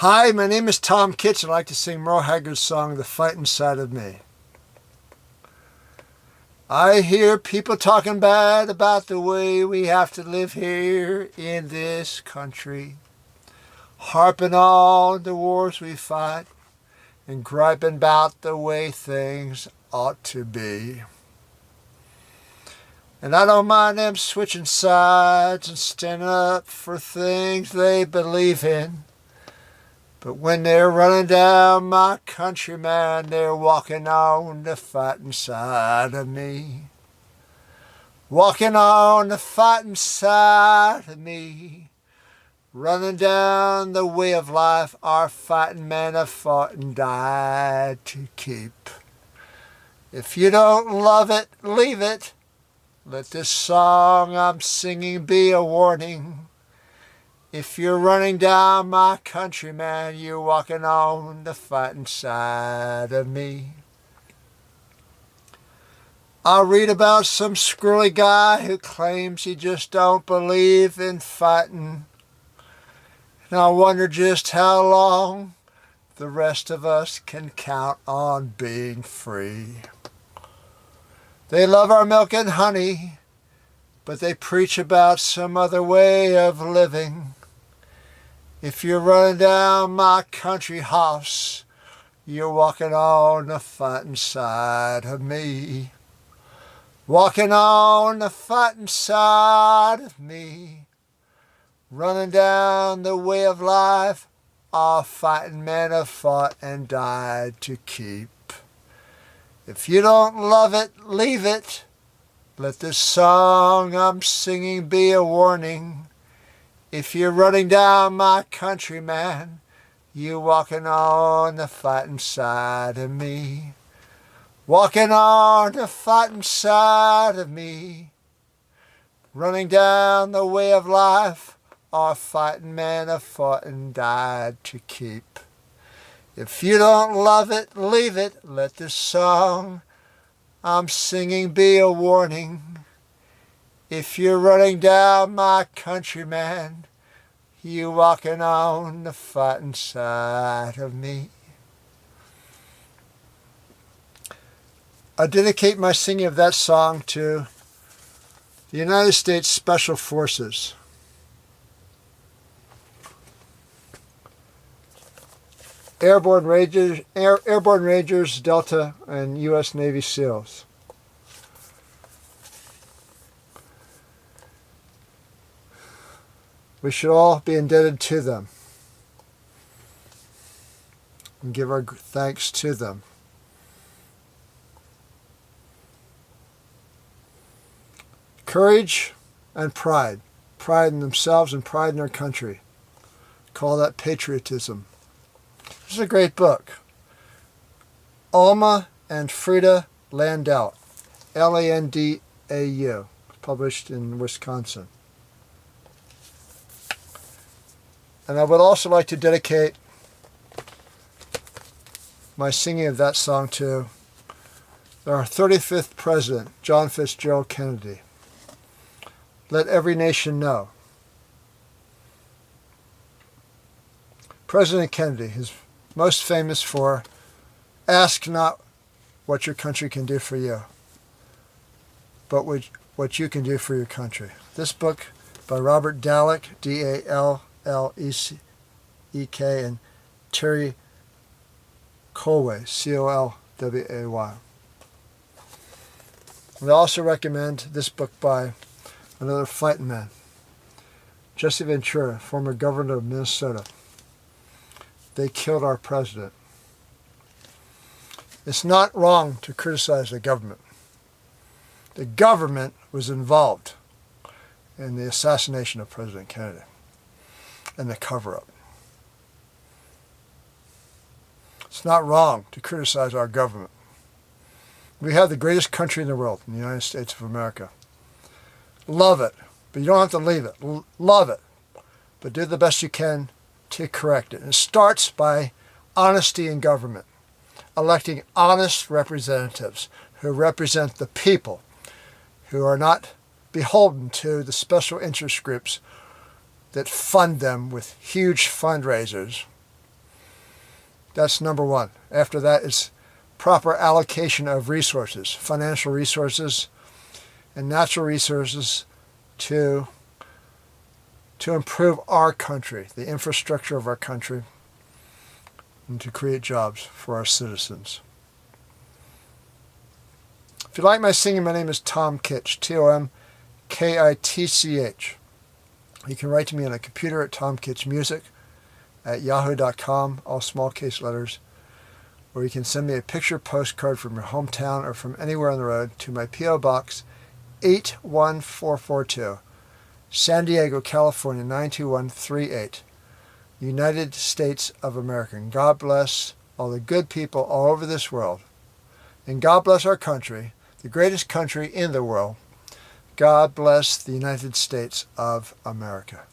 Hi, my name is Tom Kitch. I'd like to sing Merle Haggard's song, The Fight Inside of Me. I hear people talking bad about the way we have to live here in this country, harping on the wars we fight and griping about the way things ought to be. And I don't mind them switching sides and standing up for things they believe in. But when they're running down my country, man, they're walking on the fighting side of me. Walking on the fighting side of me. Running down the way of life our fighting men have fought and died to keep. If you don't love it, leave it. Let this song I'm singing be a warning. If you're running down my country, man, you're walking on the fighting side of me. I'll read about some screwy guy who claims he just don't believe in fighting. And I wonder just how long the rest of us can count on being free. They love our milk and honey, but they preach about some other way of living. If you're running down my country house, you're walking on the fighting side of me. Walking on the fighting side of me. Running down the way of life our fighting men have fought and died to keep. If you don't love it, leave it. Let this song I'm singing be a warning. If you're running down my country, man, you're walking on the fighting side of me. Walking on the fighting side of me. Running down the way of life our fighting men have fought and died to keep. If you don't love it, leave it. Let this song I'm singing be a warning. If you're running down my country, man, you're walking on the fighting side of me. I dedicate my singing of that song to the United States Special Forces. Airborne Rangers, Delta, and U.S. Navy SEALs. We should all be indebted to them and give our thanks to them. Courage and pride. Pride in themselves and pride in their country. Call that patriotism. This is a great book. Alma and Frida Landau, Landau, published in Wisconsin. And I would also like to dedicate my singing of that song to our 35th President, John Fitzgerald Kennedy. Let every nation know. President Kennedy is most famous for ask not what your country can do for you, but what you can do for your country. This book by Robert Dallek, Dallek, and Terry Colway, Colway. We also recommend this book by another fighting man, Jesse Ventura, former governor of Minnesota. They killed our president. It's not wrong to criticize the government. The government was involved in the assassination of President Kennedy and the cover-up. It's not wrong to criticize our government. We have the greatest country in the world, in the United States of America. Love it, but you don't have to leave it. Love it, but do the best you can to correct it. And it starts by honesty in government, electing honest representatives who represent the people, who are not beholden to the special interest groups that fund them with huge fundraisers That's number one. After that is proper allocation of resources, financial resources and natural resources to improve our country, the infrastructure of our country, and to create jobs for our citizens. If you like my singing, my name is Tom Kitch, Tomkitch. You can write to me on a computer at tomkitchmusic@yahoo.com, all small case letters, or you can send me a picture postcard from your hometown or from anywhere on the road to my P.O. Box 81442, San Diego, California 92138, United States of America. And God bless all the good people all over this world. And God bless our country, the greatest country in the world. God bless the United States of America.